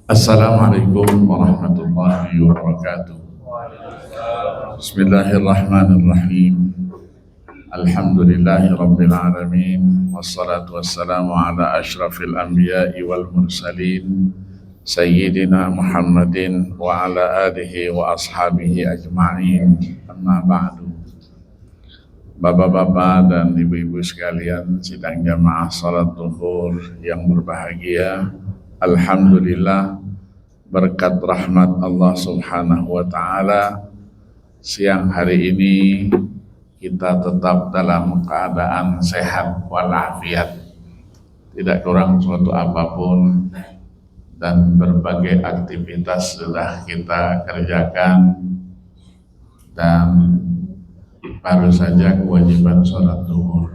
Assalamualaikum warahmatullahi wabarakatuh. Bismillahirrahmanirrahim. Alhamdulillahi rabbil alamin. Wassalatu wassalamu ala ashrafil anbiya'i wal mursalin Sayyidina Muhammadin wa ala alihi wa ashabihi ajma'in. Amma ba'du. Bapak-bapak dan ibu-ibu sekalian sidang jamaah salat zuhur yang berbahagia, alhamdulillah berkat rahmat Allah Subhanahu wa taala siang hari ini kita tetap dalam keadaan sehat walafiat, tidak kurang suatu apapun, dan berbagai aktivitas sudah kita kerjakan, dan baru saja kewajiban sholat zuhur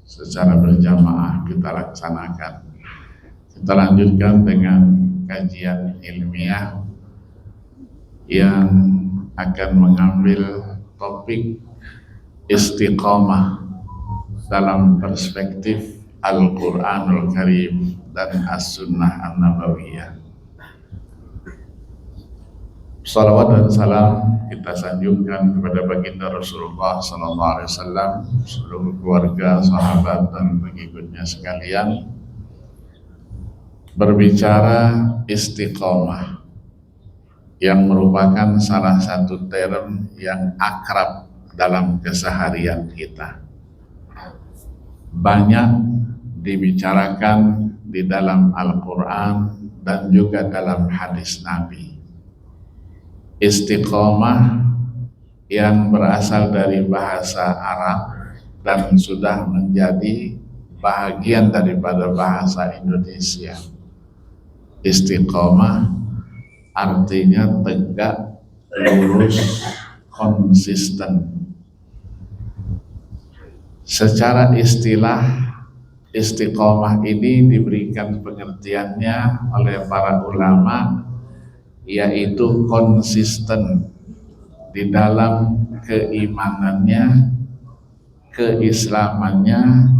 secara berjamaah kita laksanakan. Kita lanjutkan dengan kajian ilmiah yang akan mengambil topik istiqomah dalam perspektif Al-Quranul Karim dan As-Sunnah An-Nabawiyah. Salawat dan salam kita sanjungkan kepada baginda Rasulullah SAW, seluruh keluarga, sahabat, dan pengikutnya sekalian. Berbicara istiqomah yang merupakan salah satu term yang akrab dalam keseharian kita, banyak dibicarakan di dalam Al-Quran dan juga dalam hadis Nabi. Istiqomah yang berasal dari bahasa Arab dan sudah menjadi bagian daripada bahasa Indonesia. Istiqomah artinya tegak, lurus, konsisten. Secara istilah, istiqomah ini diberikan pengertiannya oleh para ulama, yaitu konsisten di dalam keimanannya, keislamannya,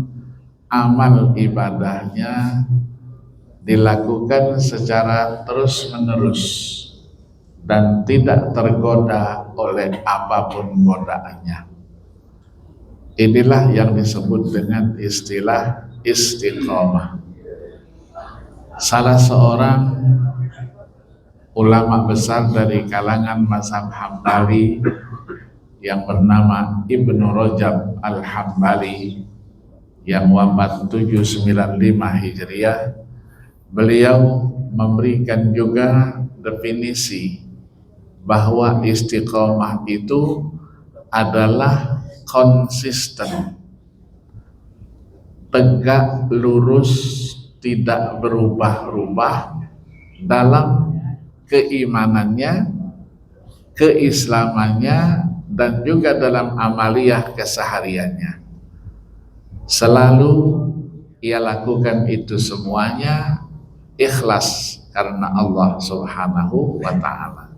amal ibadahnya dilakukan secara terus-menerus dan tidak tergoda oleh apapun godaannya. Inilah yang disebut dengan istilah istiqomah. Salah seorang ulama besar dari kalangan mazhab Hambali yang bernama Ibnu Rajab Al-Hambali yang wafat 795 Hijriah, beliau memberikan juga definisi bahwa istiqomah itu adalah konsisten, tegak lurus, tidak berubah-ubah dalam keimanannya, keislamannya, dan juga dalam amaliyah kesehariannya. Selalu ia lakukan itu semuanya ikhlas karena Allah Subhanahu wa ta'ala.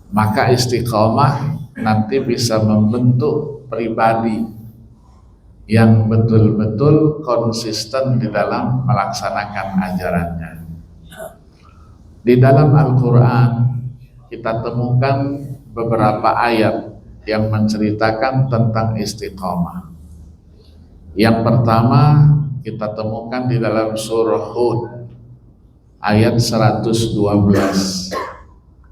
Maka istiqomah nanti bisa membentuk pribadi yang betul-betul konsisten di dalam melaksanakan ajarannya. Di dalam Al-Quran kita temukan beberapa ayat yang menceritakan tentang istiqomah. Yang pertama kita temukan di dalam surah Hud ayat 112.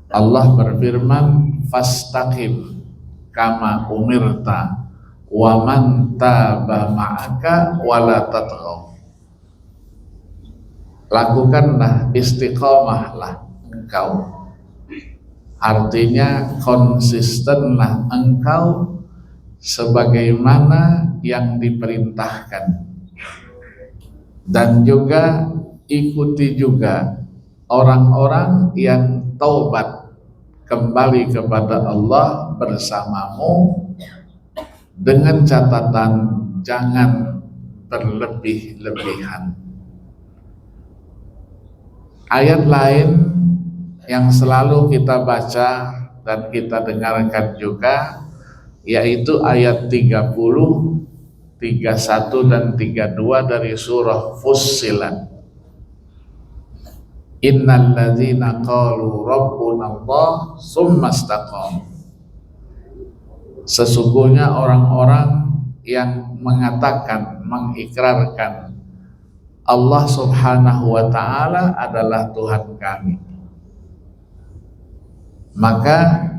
Allah berfirman, fastaqim kama umirta wa man taba ma'aka wa la tatghaw. Lakukanlah, istiqomahlah engkau, artinya konsistenlah engkau sebagaimana yang diperintahkan, dan juga ikuti juga orang-orang yang taubat kembali kepada Allah bersamamu, dengan catatan jangan berlebih-lebihan. Ayat lain yang selalu kita baca dan kita dengarkan juga, yaitu ayat 30, 31 dan 32 dari surah Fussilat. Innal ladzina qalu rabbuna Allah tsumma istaqamu. Sesungguhnya orang-orang yang mengatakan, mengikrarkan Allah Subhanahu wa ta'ala adalah Tuhan kami, maka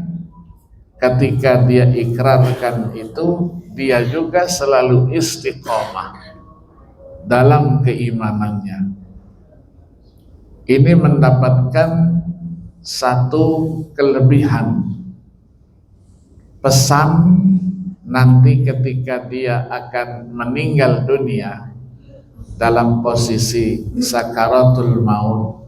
ketika dia ikrarkan itu, dia juga selalu istiqomah dalam keimanannya. Ini mendapatkan satu kelebihan, pesan nanti ketika dia akan meninggal dunia dalam posisi sakaratul maut,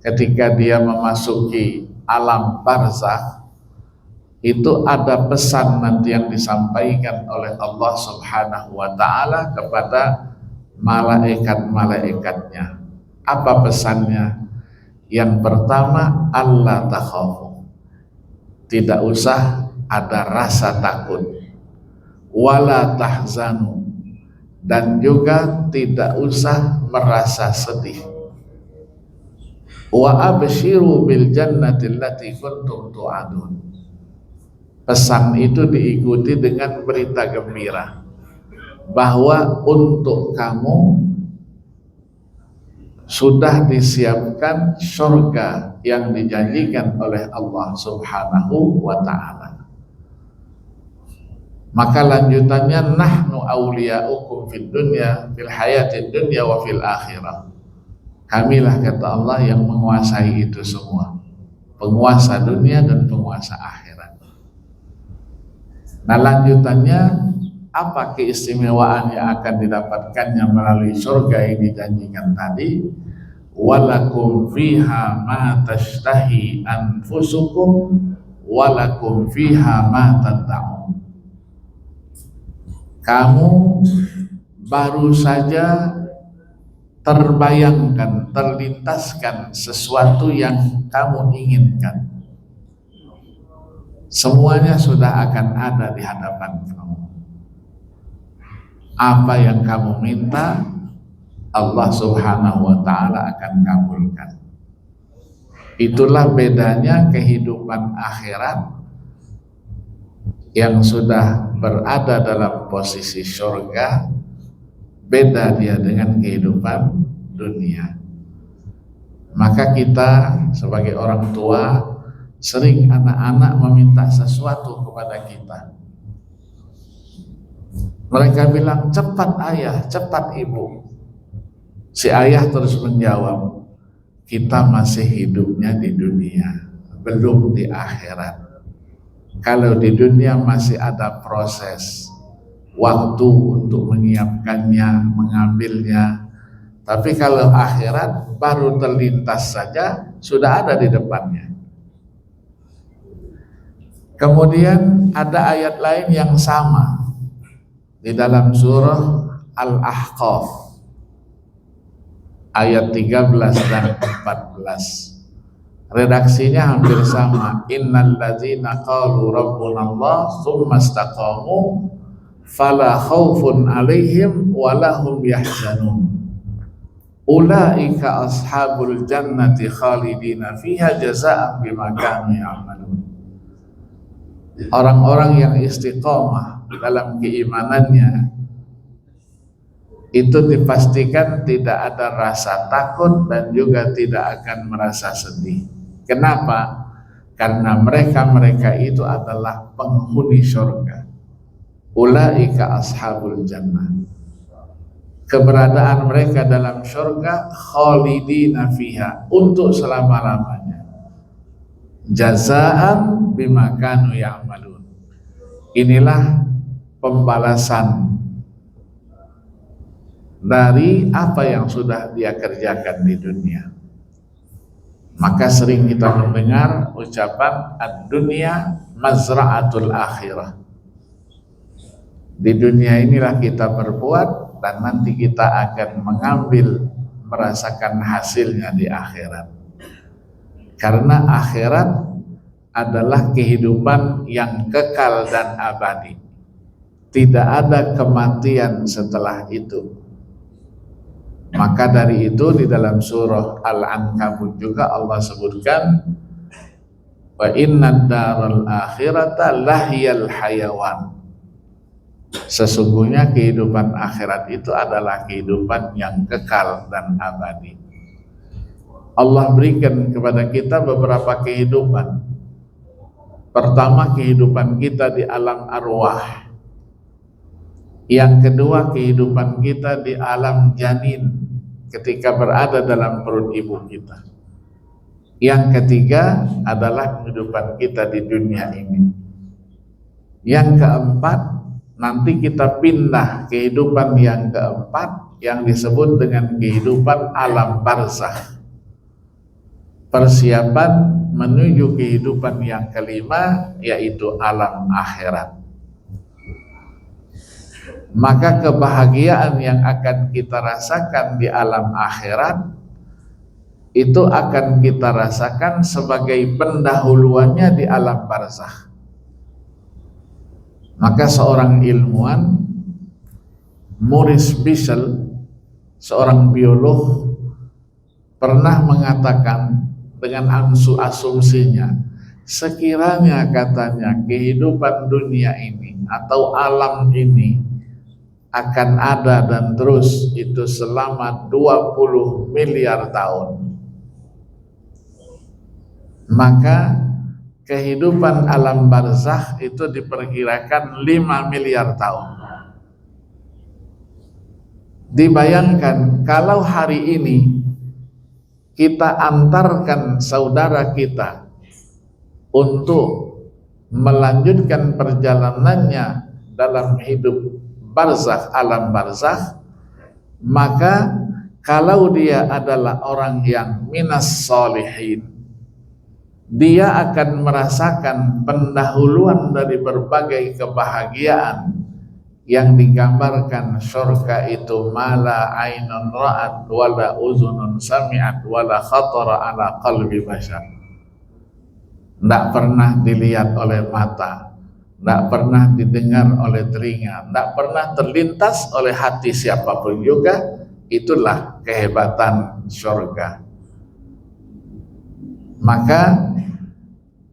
ketika dia memasuki alam barzakh, itu ada pesan nanti yang disampaikan oleh Allah Subhanahu wa ta'ala kepada malaikat-malaikatnya. Apa pesannya? Yang pertama, Allah takhafu, tidak usah ada rasa takut, wala tahzanu, dan juga tidak usah merasa sedih, wa abshiru bil jannati allati kuntum tu'adun. Pesan itu diikuti dengan berita gembira bahwa untuk kamu sudah disiapkan surga yang dijanjikan oleh Allah Subhanahu wa ta'ala. Maka lanjutannya, nahnu awliya'ukum fid dunya fil hayatid dunya wa fil akhirah. Kamilah, kata Allah, yang menguasai itu semua, penguasa dunia dan penguasa akhirat. Nah, lanjutannya, apa keistimewaan yang akan didapatkannya melalui surga yang dijanjikan tadi? Walakum fiha ma tashtahi anfusukum walakum fiha ma tad'un. Kamu baru saja terbayangkan, terlintaskan sesuatu yang kamu inginkan. Semuanya sudah akan ada di hadapan kamu. Apa yang kamu minta, Allah Subhanahu wa ta'ala akan kabulkan. Itulah bedanya kehidupan akhirat yang sudah berada dalam posisi surga, beda dia dengan kehidupan dunia. Maka kita sebagai orang tua, sering anak-anak meminta sesuatu kepada kita. Mereka bilang, cepat ayah, cepat ibu. Si ayah terus menjawab, kita masih hidupnya di dunia, belum di akhirat. Kalau di dunia masih ada proses, waktu untuk menyiapkannya, mengambilnya. Tapi kalau akhirat baru terlintas saja, sudah ada di depannya. Kemudian ada ayat lain yang sama di dalam surah Al-Ahqaf ayat 13 dan 14. Redaksinya hampir sama. Innal ladzina qalu rabbuna Allah tsumma istaqamu fala khaufun 'alaihim wa lahum yahzanun. Ulaika ashabul jannati khalidina fiha jazaa'an bima kanu ya'malun. Orang-orang yang istiqomah dalam keimanannya itu dipastikan tidak ada rasa takut dan juga tidak akan merasa sedih. Kenapa? Karena mereka itu adalah penghuni surga. Ulaika ashabul jannah. Keberadaan mereka dalam surga khalidina fiha, untuk selama-lamanya. Jazaan bima kanu ya'malun. Inilah pembalasan dari apa yang sudah dia kerjakan di dunia. Maka sering kita mendengar ucapan ad-dunya mazra'atul akhirah. Di dunia inilah kita berbuat dan nanti kita akan mengambil, merasakan hasilnya di akhirat. Karena akhirat adalah kehidupan yang kekal dan abadi. Tidak ada kematian setelah itu. Maka dari itu di dalam surah Al-Ankabut juga Allah sebutkan wa innad daral akhirata lahiyal hayawan. Sesungguhnya kehidupan akhirat itu adalah kehidupan yang kekal dan abadi. Allah berikan kepada kita beberapa kehidupan. Pertama, kehidupan kita di alam arwah. Yang kedua, kehidupan kita di alam janin ketika berada dalam perut ibu kita. Yang ketiga adalah kehidupan kita di dunia ini. Yang keempat, nanti kita pindah kehidupan yang keempat yang disebut dengan kehidupan alam barzakh. Persiapan menuju kehidupan yang kelima, yaitu alam akhirat. Maka kebahagiaan yang akan kita rasakan di alam akhirat itu akan kita rasakan sebagai pendahuluannya di alam barzakh. Maka seorang ilmuwan, Maurice Bissell, seorang biolog, pernah mengatakan dengan asumsinya, sekiranya katanya kehidupan dunia ini atau alam ini akan ada dan terus itu selama 20 miliar tahun, maka kehidupan alam barzakh itu diperkirakan 5 miliar tahun. Dibayangkan kalau hari ini kita antarkan saudara kita untuk melanjutkan perjalanannya dalam hidup barzakh, alam barzakh, maka kalau dia adalah orang yang minas sholihin, dia akan merasakan pendahuluan dari berbagai kebahagiaan yang digambarkan surga itu mala ainun ra'at wala uzunun sami'at wala khatara ala qalbi bashar. Tidak pernah dilihat oleh mata, tidak pernah didengar oleh telinga, tidak pernah terlintas oleh hati siapapun juga. Itulah kehebatan surga. Maka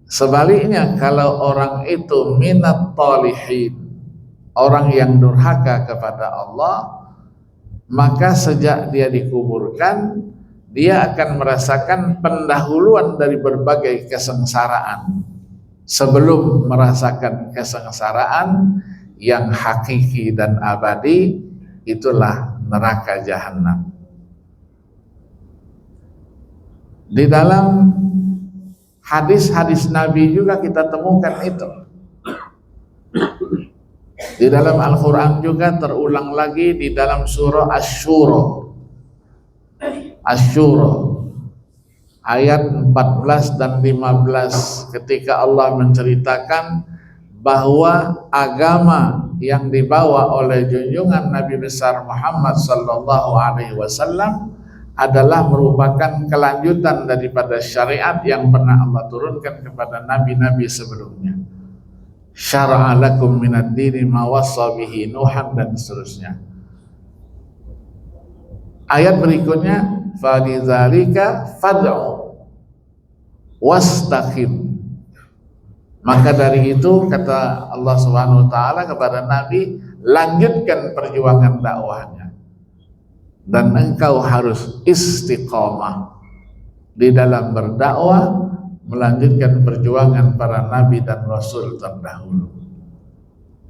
sebaliknya, kalau orang itu minat talihin, orang yang durhaka kepada Allah, maka sejak dia dikuburkan, dia akan merasakan pendahuluan dari berbagai kesengsaraan sebelum merasakan kesengsaraan yang hakiki dan abadi. Itulah neraka jahanam. Di dalam hadis-hadis Nabi juga kita temukan itu. Di dalam Al-Quran juga terulang lagi di dalam surah Asy-Syura. Asy-Syura ayat 14 dan 15, ketika Allah menceritakan bahwa agama yang dibawa oleh junjungan Nabi besar Muhammad sallallahu alaihi wasallam adalah merupakan kelanjutan daripada syariat yang pernah Allah turunkan kepada nabi-nabi sebelumnya. Syara'a lakum minad dini ma wassa bihi Nuhan, dan seterusnya. Ayat berikutnya, falidzalika fad'u wastaqim. Maka dari itu kata Allah Subhanahu wa taala kepada Nabi, lanjutkan perjuangan dakwahnya dan engkau harus istiqamah di dalam berdakwah, melanjutkan perjuangan para nabi dan rasul terdahulu.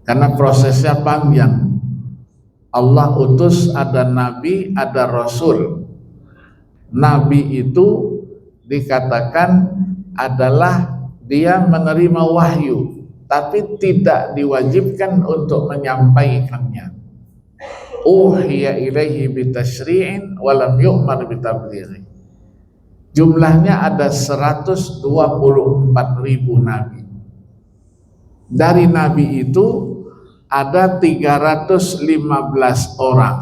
Karena prosesnya panjang. Allah utus ada nabi, ada rasul. Nabi itu dikatakan adalah dia menerima wahyu, tapi tidak diwajibkan untuk menyampaikannya. Uhiya ilaihi bitashri'in walam yu'mar bitablighi. Jumlahnya ada 124.000 nabi. Dari nabi itu ada 315 orang.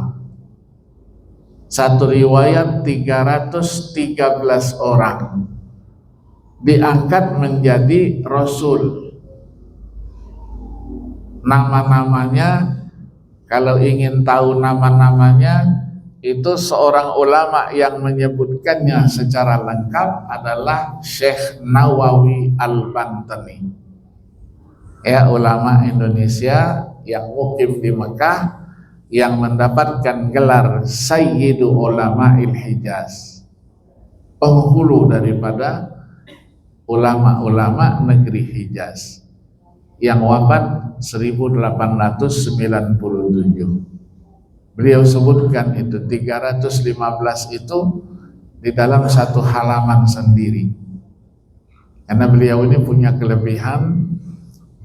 Satu riwayat 313 orang diangkat menjadi rasul. Nama-namanya, kalau ingin tahu nama-namanya, itu seorang ulama yang menyebutkannya secara lengkap adalah Syekh Nawawi Al-Bantani, ya, ulama Indonesia yang mukim di Mekah, yang mendapatkan gelar Sayyidu Ulama'il Hijaz, penghulu daripada ulama-ulama negeri Hijaz, yang wafat 1897. Beliau sebutkan itu 315 itu di dalam satu halaman sendiri, karena beliau ini punya kelebihan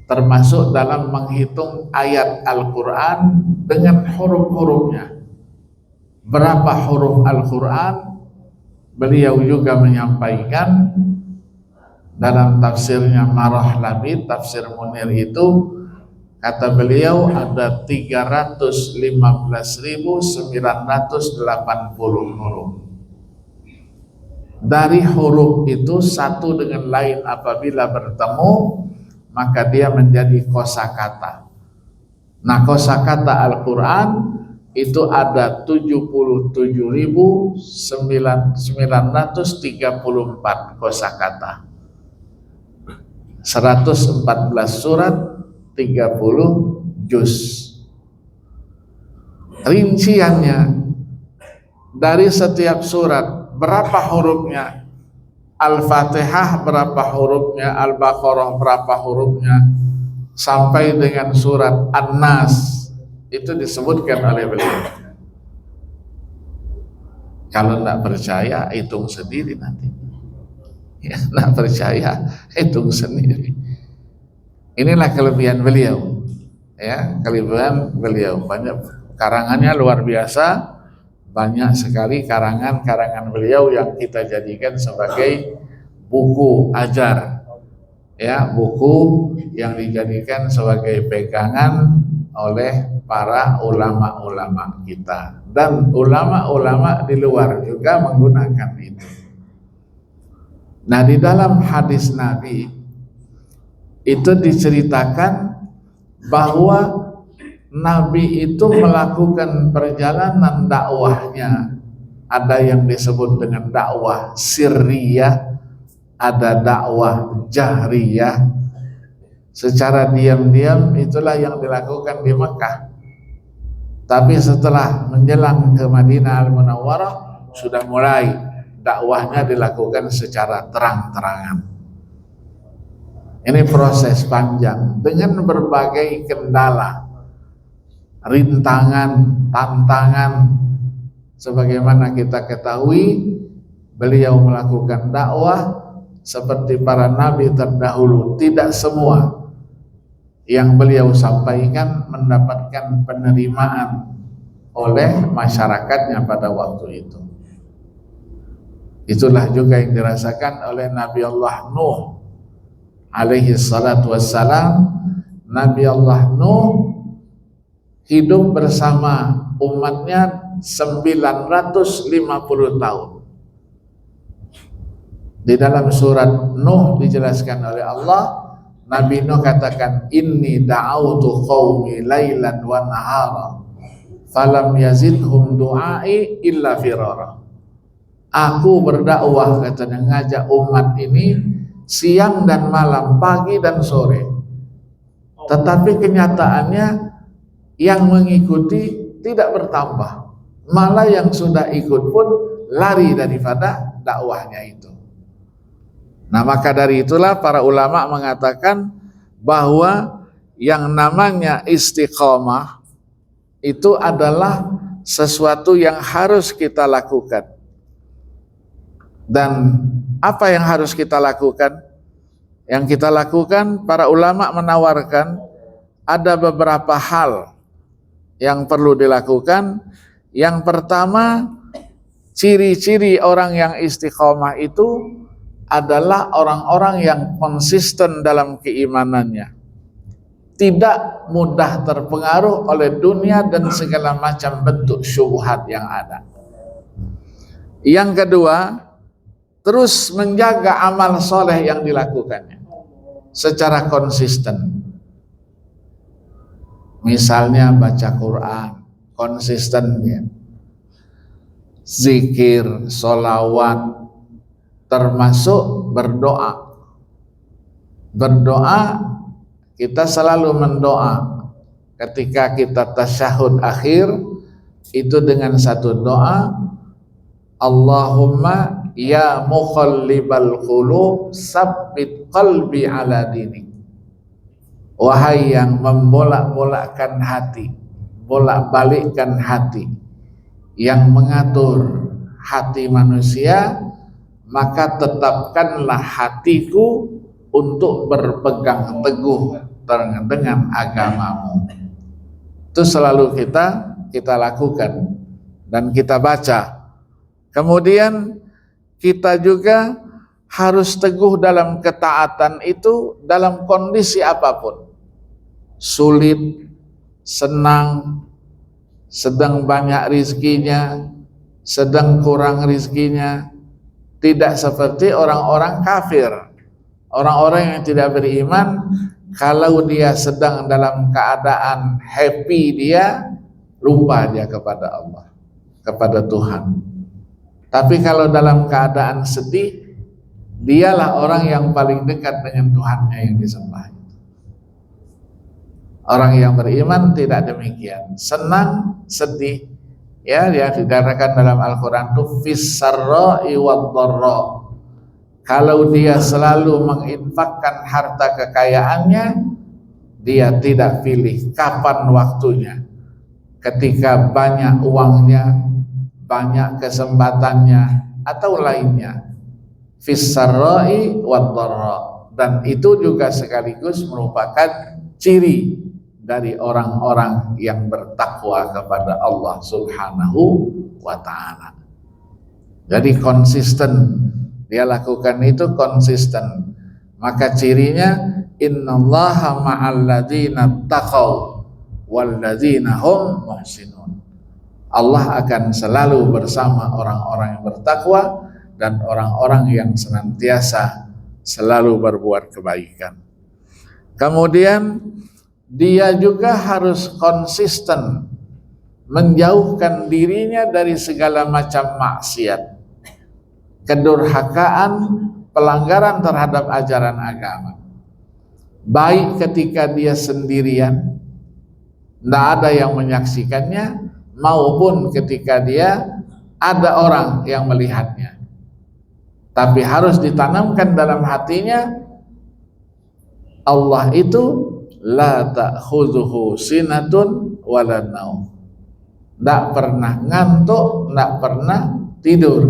termasuk dalam menghitung ayat Al-Quran dengan huruf-hurufnya. Berapa huruf Al-Quran, beliau juga menyampaikan dalam tafsirnya Marah Labid, tafsir Munir itu, kata beliau ada 315.980 huruf. Dari huruf itu satu dengan lain apabila bertemu, maka dia menjadi kosakata. Nah, kosakata Al-Quran itu ada 77.934 kosakata, 114 surat, 30 juz. Rinciannya dari setiap surat berapa hurufnya, Al-Fatihah berapa hurufnya, Al-Baqarah berapa hurufnya, sampai dengan surat An-Nas itu disebutkan oleh beliau. Kalau tidak percaya, hitung sendiri nanti. Ya, tidak percaya, hitung sendiri. Inilah kelebihan beliau, ya, kelebihan beliau. Banyak karangannya luar biasa, banyak sekali karangan-karangan beliau yang kita jadikan sebagai buku ajar, ya, buku yang dijadikan sebagai pegangan oleh para ulama-ulama kita, dan ulama-ulama di luar juga menggunakan itu. Nah, di dalam hadis Nabi itu diceritakan bahwa Nabi itu melakukan perjalanan dakwahnya. Ada yang disebut dengan dakwah sirriyah, ada dakwah jahriyah. Secara diam-diam itulah yang dilakukan di Mekah. Tapi setelah menjelang ke Madinah Al-Munawwarah, sudah mulai dakwahnya dilakukan secara terang-terangan. Ini proses panjang dengan berbagai kendala, rintangan, tantangan. Sebagaimana kita ketahui, beliau melakukan dakwah seperti para nabi terdahulu. Tidak semua yang beliau sampaikan mendapatkan penerimaan oleh masyarakatnya pada waktu itu. Itulah juga yang dirasakan oleh Nabi Allah Nuh alaihi salatu wassalam. Nabi Allah Nuh hidup bersama umatnya 950 tahun. Di dalam surat Nuh dijelaskan oleh Allah, Nabi Nuh katakan, inni da'autu qaumi lailan wa nahara falam yazidhum du'ai illa firara. Aku berdakwah, katanya, ngajak umat ini siang dan malam, pagi dan sore, tetapi kenyataannya yang mengikuti tidak bertambah, malah yang sudah ikut pun lari daripada dakwahnya itu. Nah, maka dari itulah para ulama mengatakan bahwa yang namanya istiqomah itu adalah sesuatu yang harus kita lakukan. Dan apa yang harus kita lakukan? Yang kita lakukan, para ulama menawarkan ada beberapa hal yang perlu dilakukan. Yang pertama, ciri-ciri orang yang istiqomah itu adalah orang-orang yang konsisten dalam keimanannya, tidak mudah terpengaruh oleh dunia dan segala macam bentuk syubhat yang ada. Yang kedua, terus menjaga amal soleh yang dilakukannya secara konsisten. Misalnya baca Quran, konsisten ya. zikir, sholawat, termasuk berdoa. Berdoa, kita selalu mendoa. Ketika kita tasyahud akhir, itu dengan satu doa, Allahumma ya muqallibal qulub tsabbit qalbi ala dinik. Wahai yang membolak-bolakkan hati, bolak-balikkan hati, yang mengatur hati manusia, maka tetapkanlah hatiku untuk berpegang teguh dengan agamamu. Itu selalu kita lakukan dan kita baca. Kemudian kita juga harus teguh dalam ketaatan itu dalam kondisi apapun. Sulit, senang, sedang banyak rizkinya, sedang kurang rizkinya. Tidak seperti orang-orang kafir. Orang-orang yang tidak beriman, kalau dia sedang dalam keadaan happy, dia lupa dia kepada Allah, kepada Tuhan. Tapi kalau dalam keadaan sedih, dialah orang yang paling dekat dengan Tuhannya yang disembah. Orang yang beriman tidak demikian. Senang, sedih. Ya, dia dikatakan dalam Al-Quran itu fis-sarra'i wad-dharra. Kalau dia selalu menginfakkan harta kekayaannya, dia tidak pilih kapan waktunya. Ketika banyak uangnya, banyak kesempatannya, atau lainnya. Fis-sarra'i wad-dharra. Dan itu juga sekaligus merupakan ciri dari orang-orang yang bertakwa kepada Allah Subhanahu wa ta'ala. Jadi konsisten, dia lakukan itu konsisten. Maka cirinya innallaha ma'al ladzina taqaw wal ladzina hum muhsinun. Allah akan selalu bersama orang-orang yang bertakwa dan orang-orang yang senantiasa selalu berbuat kebaikan. Kemudian dia juga harus konsisten menjauhkan dirinya dari segala macam maksiat, kedurhakaan, pelanggaran terhadap ajaran agama. Baik ketika dia sendirian, tidak ada yang menyaksikannya, maupun ketika dia ada orang yang melihatnya. Tapi harus ditanamkan dalam hatinya, Allah itu la ta'khudhuhu sinatun wala naum. Tidak pernah ngantuk, tidak pernah tidur.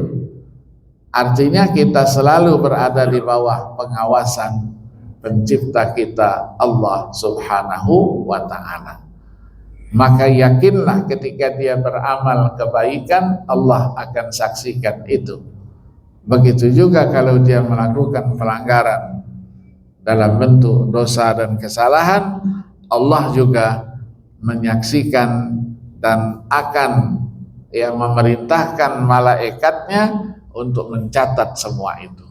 Artinya kita selalu berada di bawah pengawasan pencipta kita, Allah Subhanahu wa ta'ala. Maka yakinlah ketika dia beramal kebaikan, Allah akan saksikan itu. Begitu juga kalau dia melakukan pelanggaran dalam bentuk dosa dan kesalahan, Allah juga menyaksikan dan akan memerintahkan malaikatnya untuk mencatat semua itu.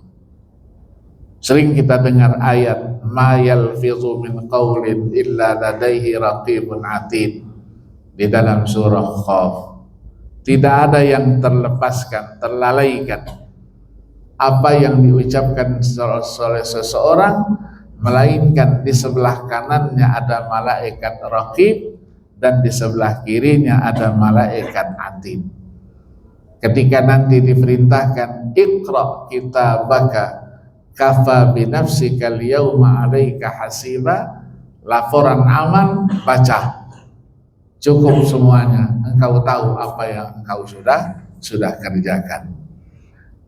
Sering kita dengar ayat ma yalfizu min qaulin illa ladaihi raqibun atid di dalam surah Qaf. Tidak ada yang terlepaskan, terlalaikan apa yang diucapkan oleh seseorang, melainkan di sebelah kanannya ada malaikat raqib dan di sebelah kirinya ada malaikat atid. Ketika nanti diperintahkan iqra kitabaka kafa binafsika al-yawma 'alaika hasiba, laporan amal baca, cukup semuanya, engkau tahu apa yang engkau sudah kerjakan.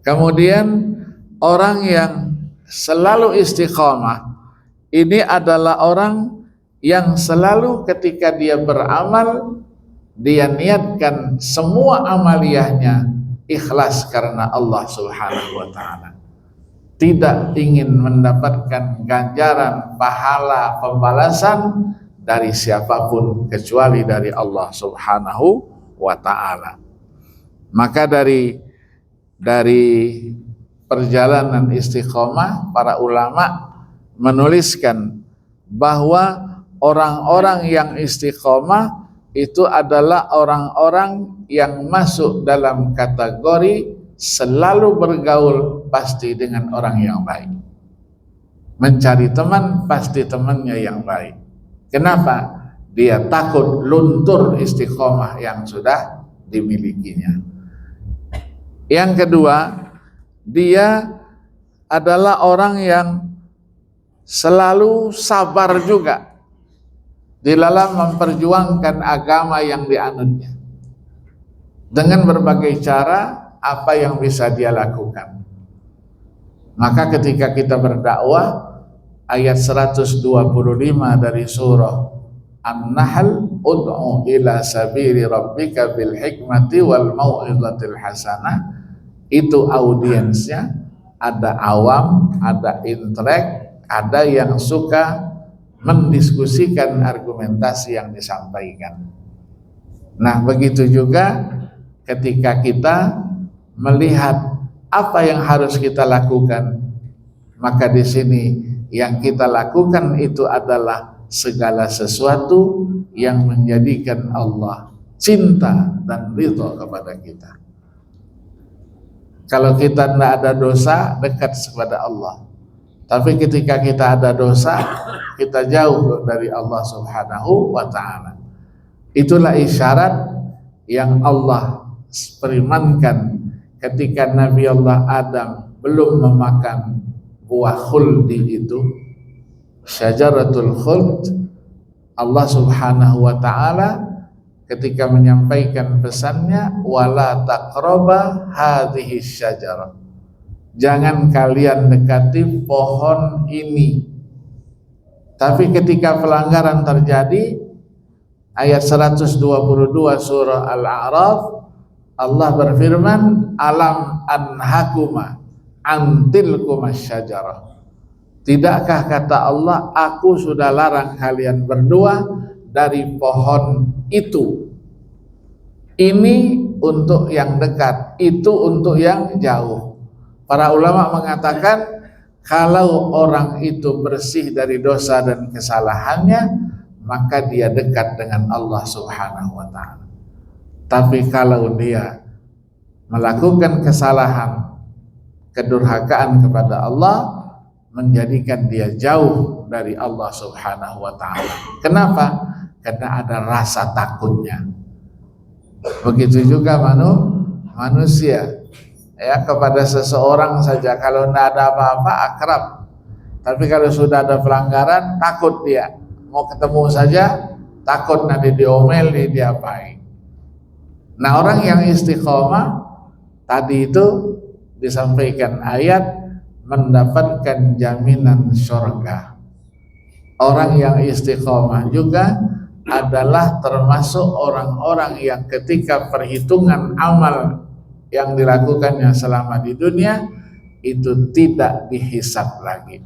Kemudian orang yang selalu istiqamah ini adalah orang yang selalu ketika dia beramal, dia niatkan semua amaliyahnya ikhlas karena Allah Subhanahu wa ta'ala. Tidak ingin mendapatkan ganjaran, pahala, pembalasan dari siapapun kecuali dari Allah Subhanahu wa ta'ala. Maka dari perjalanan istiqomah, para ulama menuliskan bahwa orang-orang yang istiqomah itu adalah orang-orang yang masuk dalam kategori selalu bergaul pasti dengan orang yang baik. Mencari teman pasti temannya yang baik. Kenapa? Dia takut luntur istiqomah yang sudah dimilikinya. Yang kedua, dia adalah orang yang selalu sabar juga di dalam memperjuangkan agama yang dianutnya. Dengan berbagai cara, apa yang bisa dia lakukan. Maka ketika kita berdakwah, ayat 125 dari surah An-Nahl, ud'u ila sabili rabbika bil hikmati wal mau'izatil hasanah, itu audiensnya ada awam, ada intelek, ada yang suka mendiskusikan argumentasi yang disampaikan. Nah, begitu juga ketika kita melihat apa yang harus kita lakukan, maka di sini yang kita lakukan itu adalah segala sesuatu yang menjadikan Allah cinta dan ridho kepada kita. Kalau kita tidak ada dosa, dekat kepada Allah. Tapi ketika kita ada dosa, kita jauh dari Allah Subhanahu wa ta'ala. Itulah isyarat yang Allah firmankan ketika Nabi Allah Adam belum memakan buah khuldi itu, syajaratul khuld. Allah Subhanahu wa ta'ala ketika menyampaikan pesannya, wala taqraba hadhihi syajarah, jangan kalian dekati pohon ini. Tapi ketika pelanggaran terjadi, ayat 122 surah Al-A'raf, Allah berfirman, alam anhakuma antilkuma syajarah, tidakkah kata Allah, aku sudah larang kalian berdua dari pohon itu. Ini untuk yang dekat, itu untuk yang jauh. Para ulama mengatakan kalau orang itu bersih dari dosa dan kesalahannya, maka dia dekat dengan Allah Subhanahu wa ta'ala. Tapi kalau dia melakukan kesalahan, kedurhakaan kepada Allah, menjadikan dia jauh dari Allah Subhanahu wa ta'ala. Kenapa? Karena ada rasa takutnya. Begitu juga manusia. Ya, kepada seseorang saja kalau tidak ada apa-apa akrab, tapi kalau sudah ada pelanggaran takut dia. Mau ketemu saja takut nanti diomel, diapain. Nah, orang yang istiqomah tadi itu disampaikan ayat mendapatkan jaminan surga. Orang yang istiqomah juga adalah termasuk orang-orang yang ketika perhitungan amal yang dilakukannya selama di dunia itu tidak dihisab lagi,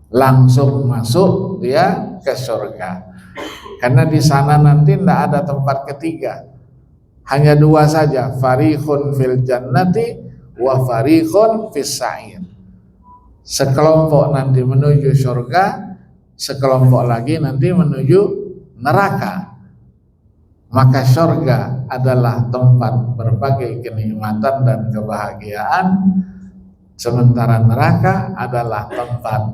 langsung masuk dia ke surga. Karena di sana nanti tidak ada tempat ketiga, hanya dua saja, fariqun fil jannati wa fariqun fis sa'ir. Sekelompok nanti menuju surga, sekelompok lagi nanti menuju neraka. Maka surga adalah tempat berbagai kenikmatan dan kebahagiaan, sementara neraka adalah tempat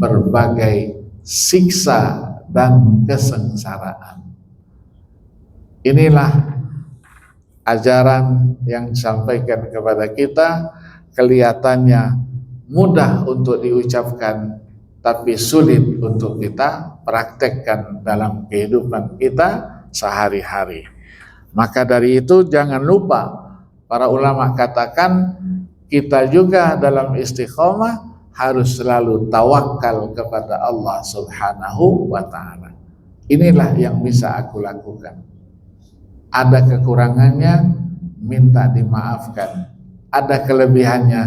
berbagai siksa dan kesengsaraan. Inilah ajaran yang disampaikan kepada kita, kelihatannya mudah untuk diucapkan, tapi sulit untuk kita praktekkan dalam kehidupan kita sehari-hari. Maka dari itu jangan lupa, para ulama katakan kita juga dalam istiqomah harus selalu tawakal kepada Allah Subhanahu wa ta'ala. Inilah yang bisa aku lakukan. Ada kekurangannya, minta dimaafkan. Ada kelebihannya,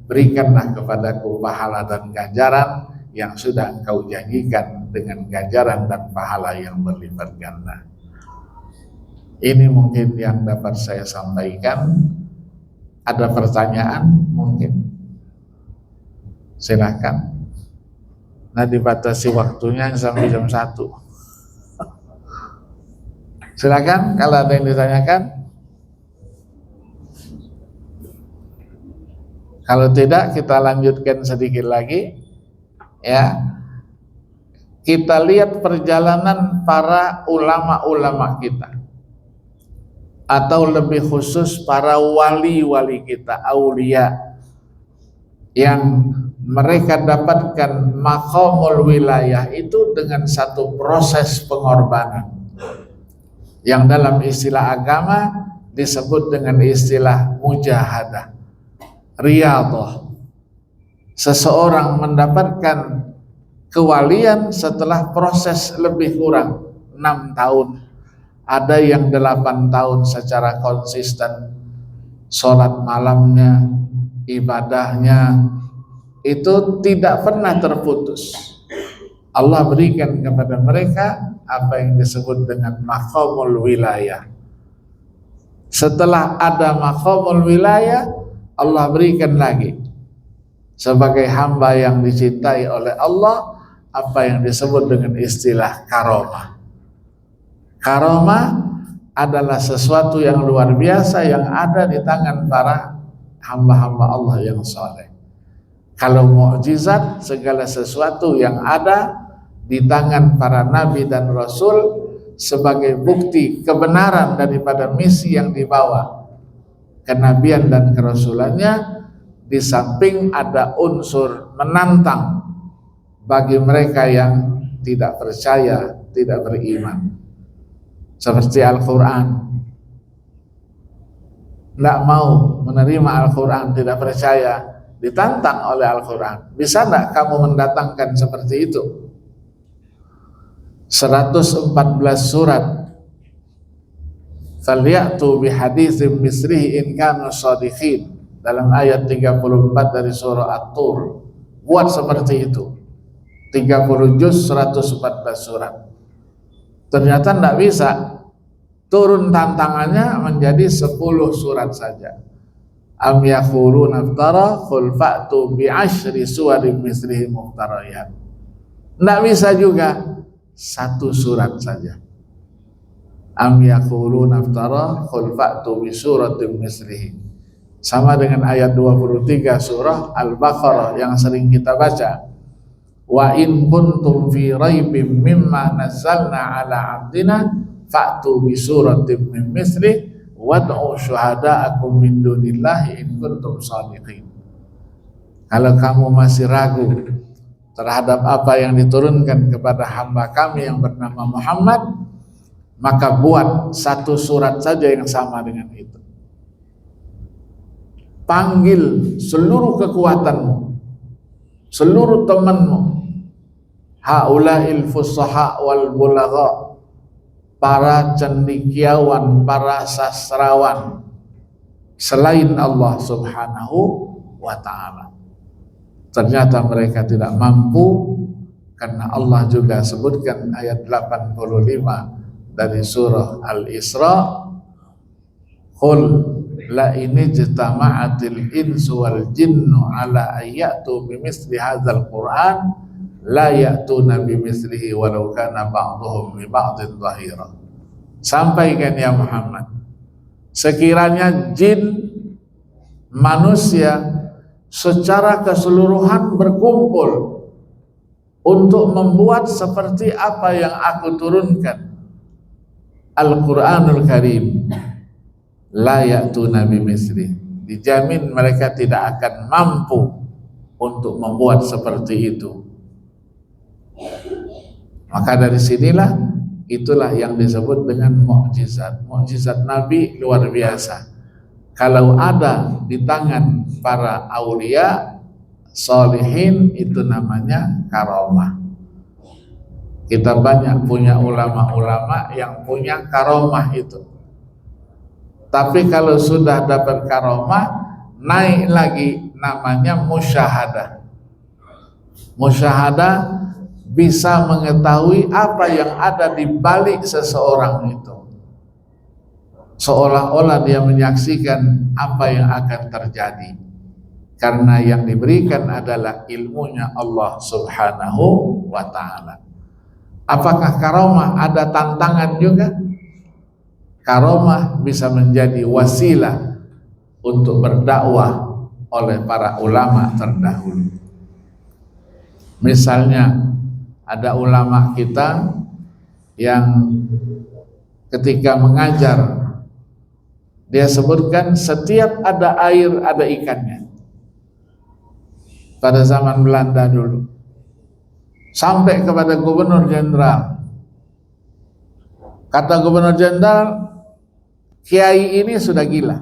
berikanlah kepadaku pahala dan ganjaran yang sudah engkau janjikan dengan ganjaran dan pahala yang berlipat ganda. Ini mungkin yang dapat saya sampaikan. Ada pertanyaan mungkin? Silakan. Nah, dibatasi waktunya sampai jam 1. Silakan kalau ada yang ditanyakan. Kalau tidak, kita lanjutkan sedikit lagi ya. Kita lihat perjalanan para ulama-ulama kita, atau lebih khusus para wali-wali kita, aulia, yang mereka dapatkan maqamul wilayah itu dengan satu proses pengorbanan yang dalam istilah agama disebut dengan istilah mujahadah, riyadhah. Seseorang mendapatkan kewalian setelah proses lebih kurang 6 tahun, ada yang 8 tahun secara konsisten, sholat malamnya, ibadahnya itu tidak pernah terputus. Allah berikan kepada mereka apa yang disebut dengan maqamul wilayah. Setelah ada maqamul wilayah, Allah berikan lagi sebagai hamba yang dicintai oleh Allah apa yang disebut dengan istilah karomah. Karomah adalah sesuatu yang luar biasa yang ada di tangan para hamba-hamba Allah yang saleh. Kalau mukjizat, segala sesuatu yang ada di tangan para nabi dan rasul sebagai bukti kebenaran daripada misi yang dibawa, kenabian dan kerasulannya, di samping ada unsur menantang bagi mereka yang tidak percaya, tidak beriman. Seperti Al-Quran, tidak mau menerima Al-Quran, tidak percaya, ditantang oleh Al-Quran. Bisa tidak kamu mendatangkan seperti itu? 114 surat. Falyatu bihaditsim mislihi in kanu shadiqin, dalam ayat 34 dari surah At-Tur. Buat seperti itu. 30 juz 114 surat. Ternyata tidak bisa. Turun tantangannya menjadi 10 surat saja. Am yaquluna iftara qul fa'tu bi asyri suwarin mislihi muftariyat. Tidak bisa juga, 1 surat saja. Am yaquluna iftara qul fa'tu bi suratin mislihi. Sama dengan ayat 23 surah Al-Baqarah yang sering kita baca. Wa in kuntum fi raibim mimma nazzalna ala 'abdina fa'tu bi suratin min mislihi wad'u syuhada'akum min dunillahi in kuntum shadiqin. Kalau kamu masih ragu terhadap apa yang diturunkan kepada hamba kami yang bernama Muhammad, maka buat 1 surat saja yang sama dengan itu. Panggil seluruh kekuatanmu, seluruh temanmu, haula'il fusaha wal bulagha, para cendekiawan, para sastrawan selain Allah Subhanahu wa ta'ala. Ternyata mereka tidak mampu, karena Allah juga sebutkan ayat 85 dari surah Al-Isra, qul la ini jitama'atil insu wal jinnu ala ayyatu bimisli hadzal Qur'an la ya'tuna bimislihi walau kana ba'duhum li ba'din dhahira. Sampaikan ya Muhammad, sekiranya jin, manusia secara keseluruhan berkumpul untuk membuat seperti apa yang aku turunkan, Al-Quranul Karim, la ya'tuna bimislihi, dijamin mereka tidak akan mampu untuk membuat seperti itu. Maka dari sinilah, itulah yang disebut dengan mukjizat. Mukjizat Nabi luar biasa. Kalau ada di tangan para aulia sholihin, itu namanya karomah. Kita banyak punya ulama-ulama yang punya karomah itu. Tapi kalau sudah dapat karomah, naik lagi namanya musyahadah. Musyahadah bisa mengetahui apa yang ada di balik seseorang itu, seolah-olah dia menyaksikan apa yang akan terjadi, karena yang diberikan adalah ilmunya Allah Subhanahu wa ta'ala. Apakah karomah ada tantangan juga? Karomah bisa menjadi wasilah untuk berdakwah oleh para ulama terdahulu. Misalnya ada ulama kita yang ketika mengajar dia sebutkan setiap ada air ada ikannya. Pada zaman Belanda dulu sampai kepada gubernur jenderal. Kata gubernur jenderal, kiai ini sudah gila.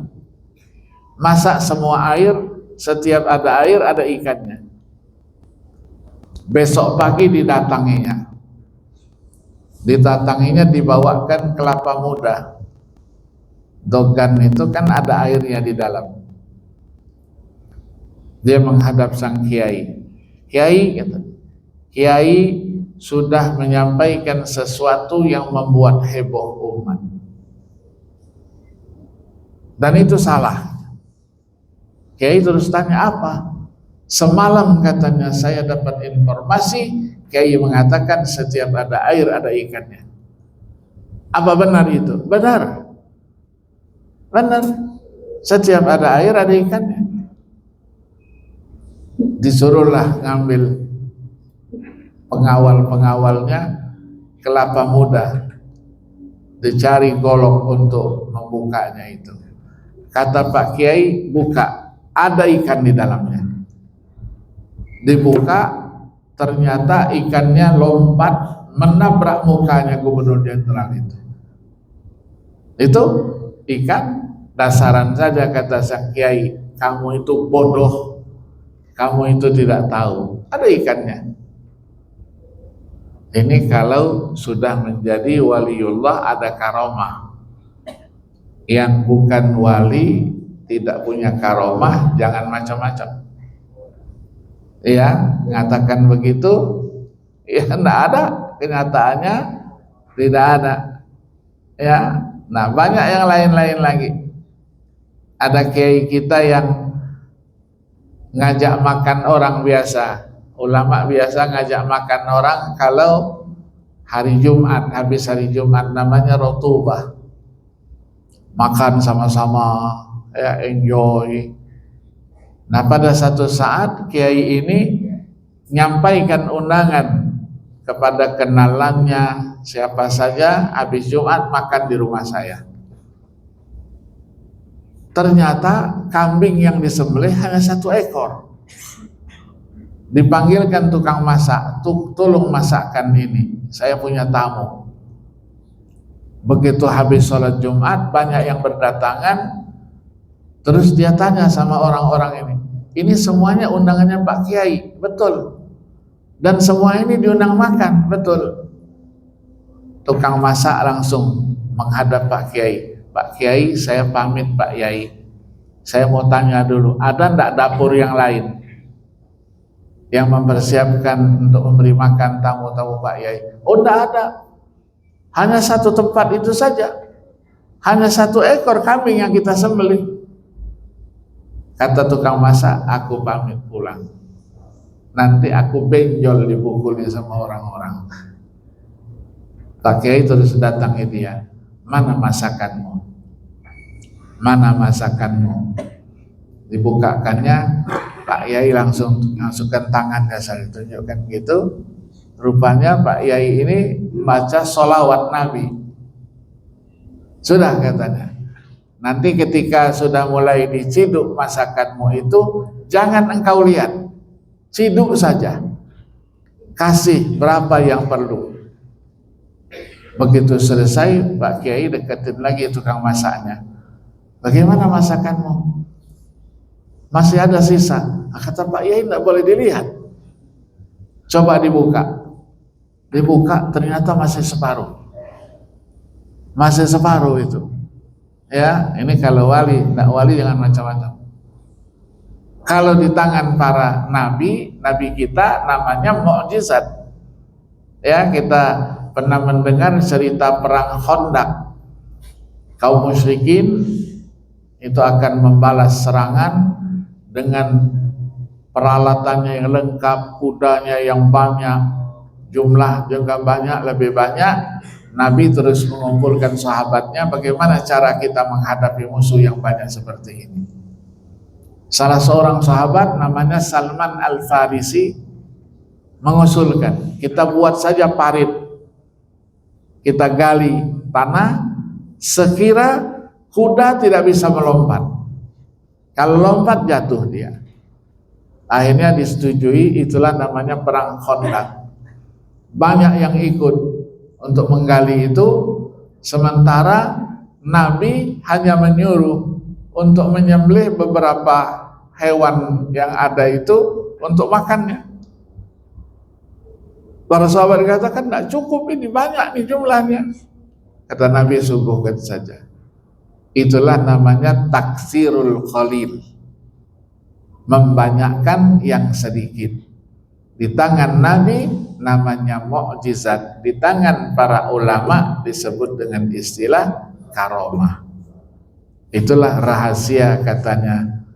Masa semua air, setiap ada air ada ikannya. Besok pagi didatanginya. Dibawakan kelapa muda. Dogan itu kan ada airnya di dalam. Dia menghadap sang kiai. Kiai, kata, kiai sudah menyampaikan sesuatu yang membuat heboh umat. Dan itu salah. Kiai terus tanya apa? Semalam katanya saya dapat informasi, kiai mengatakan setiap ada air ada ikannya. Apa benar itu? Benar. Benar. Setiap ada air ada ikannya. Disuruhlah ngambil pengawal-pengawalnya kelapa muda, dicari golok untuk membukanya itu. Kata Pak Kiai, buka, ada ikan di dalamnya. Dibuka, ternyata ikannya lompat menabrak mukanya gubernur jenderal itu. Itu ikan dasaran saja, kata sang Kiai. Kamu itu bodoh, kamu itu tidak tahu, ada ikannya. Ini kalau sudah menjadi waliullah ada karomah. Yang bukan wali, tidak punya karomah, jangan macam-macam. Ya, mengatakan begitu, ya tidak ada, kenyataannya tidak ada. Ya, nah banyak yang lain-lain lagi. Ada kiai kita yang ngajak makan orang biasa. Ulama biasa ngajak makan orang kalau hari Jumat, habis hari Jumat, namanya rotubah. Makan sama-sama, ya enjoy. Nah pada satu saat kiai ini nyampaikan undangan kepada kenalannya siapa saja, habis Jumat makan di rumah saya. Ternyata kambing yang disembelih hanya 1 ekor. Dipanggilkan tukang masak, tolong masakkan ini, saya punya tamu. Begitu habis sholat Jumat, banyak yang berdatangan. Terus dia tanya sama orang-orang ini semuanya undangannya Pak Kiai? Betul. Dan semua ini diundang makan? Betul. Tukang masak langsung menghadap Pak Kiai. Pak Kiai, saya pamit Pak Kiai. Saya mau tanya dulu, ada enggak dapur yang lain yang mempersiapkan untuk memberi makan tamu-tamu Pak Yai? Oh enggak ada, hanya 1 tempat itu saja, hanya 1 ekor kambing yang kita sembelih. Kata tukang masak, aku pamit pulang, nanti aku benjol dipukulnya sama orang-orang. Pak Yai terus datangi dia, mana masakanmu? Mana masakanmu? Dibukakannya, Pak Yai langsung masukkan tangannya, saya tunjukkan gitu. Rupanya Pak Yai ini baca sholawat Nabi. Sudah katanya, nanti ketika sudah mulai diciduk masakanmu itu, jangan engkau lihat, ciduk saja, kasih berapa yang perlu. Begitu selesai, Pak Kiai deketin lagi tukang masaknya. Bagaimana masakanmu? Masih ada sisa. Kata Pak Yai, tidak boleh dilihat. Coba dibuka. Dibuka, ternyata masih separuh. Masih separuh itu. Ya, ini kalau wali, tidak wali jangan macam-macam. Kalau di tangan para nabi, nabi kita namanya mukjizat. Ya, kita pernah mendengar cerita perang Khandaq. Kaum musyrikin itu akan membalas serangan dengan peralatannya yang lengkap, kudanya yang banyak, jumlah juga banyak, lebih banyak. Nabi terus mengumpulkan sahabatnya, bagaimana cara kita menghadapi musuh yang banyak seperti ini. Salah seorang sahabat namanya Salman Al-Farisi mengusulkan, kita buat saja parit, kita gali tanah sekira kuda tidak bisa melompat. Kalau lompat jatuh dia. Akhirnya disetujui, itulah namanya perang Khandaq. Banyak yang ikut untuk menggali itu, sementara Nabi hanya menyuruh untuk menyembelih beberapa hewan yang ada itu untuk makannya. Para sahabat katakan, tidak cukup, ini banyak nih jumlahnya. Kata Nabi, suguhkan saja. Itulah namanya taksirul qalil, membanyakkan yang sedikit. Di tangan Nabi namanya mukjizat, di tangan para ulama disebut dengan istilah karomah. Itulah rahasia katanya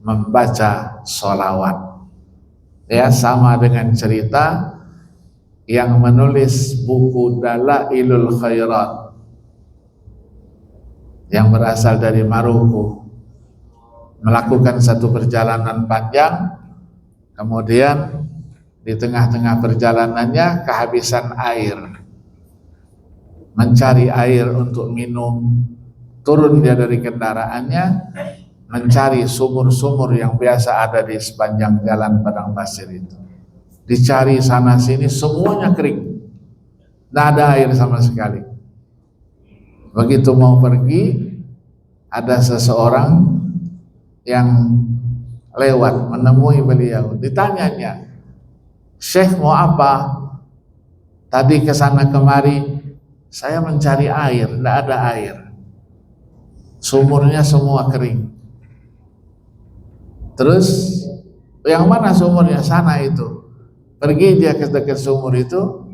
membaca sholawat. Ya, sama dengan cerita yang menulis buku Dalailul Khairat yang berasal dari Maroko, melakukan satu perjalanan panjang, kemudian di tengah-tengah perjalanannya kehabisan air, mencari air untuk minum. Turun dia dari kendaraannya, mencari sumur-sumur yang biasa ada di sepanjang jalan padang pasir itu. Dicari sana sini, semuanya kering, tidak ada air sama sekali. Begitu mau pergi, ada seseorang yang lewat menemui beliau, ditanyanya, Syekh mau apa? Tadi kesana kemari saya mencari air, tidak ada air, sumurnya semua kering. Terus yang mana sumurnya? Sana itu. Pergi dia ke dekat sumur itu,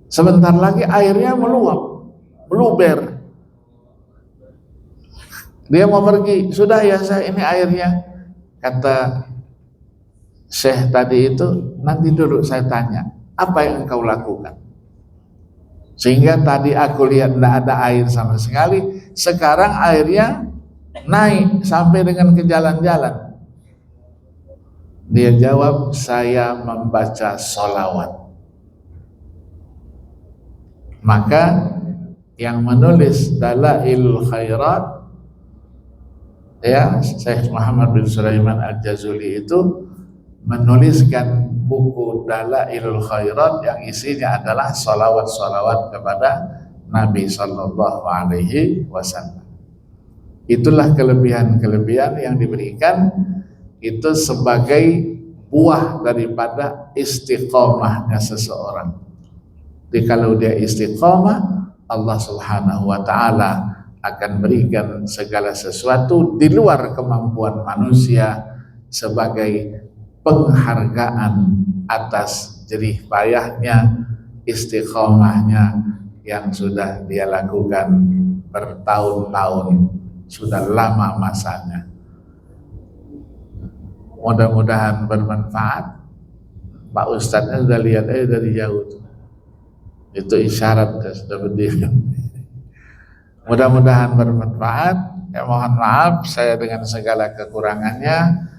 sebentar lagi airnya meluap, meluber. Dia mau pergi, sudah ya saya ini airnya. Kata Syekh tadi itu, nanti dulu saya tanya, apa yang engkau lakukan? Sehingga tadi aku lihat tidak ada air sama sekali, sekarang airnya naik sampai dengan ke jalan-jalan. Dia jawab, saya membaca sholawat. Maka yang menulis Dalailul Khairat, ya, Syekh Muhammad bin Sulaiman Al-Jazuli itu menuliskan buku Dalailul Khairat yang isinya adalah sholawat-sholawat kepada Nabi Sallallahu Alaihi Wasallam. Itulah kelebihan-kelebihan yang diberikan, itu sebagai buah daripada istiqomahnya seseorang. Jadi kalau dia istiqomah, Allah Subhanahu wa Ta'ala akan berikan segala sesuatu di luar kemampuan manusia sebagai penghargaan atas jerih payahnya, istiqomahnya yang sudah dia lakukan bertahun-tahun, sudah lama masanya. Mudah-mudahan bermanfaat. Pak Ustadznya sudah lihat dari jauh tuh. Itu isyarat sudah berdiri. Mudah-mudahan bermanfaat. Ya, mohon maaf saya dengan segala kekurangannya.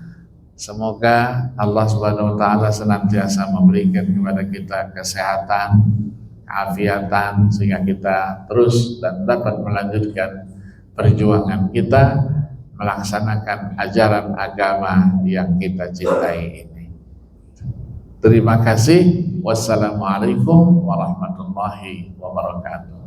Semoga Allah Subhanahu wa Ta'ala senantiasa memberikan kepada kita kesehatan, keafiatan, sehingga kita terus dan dapat melanjutkan perjuangan kita melaksanakan ajaran agama yang kita cintai ini. Terima kasih. Wassalamualaikum warahmatullahi wabarakatuh.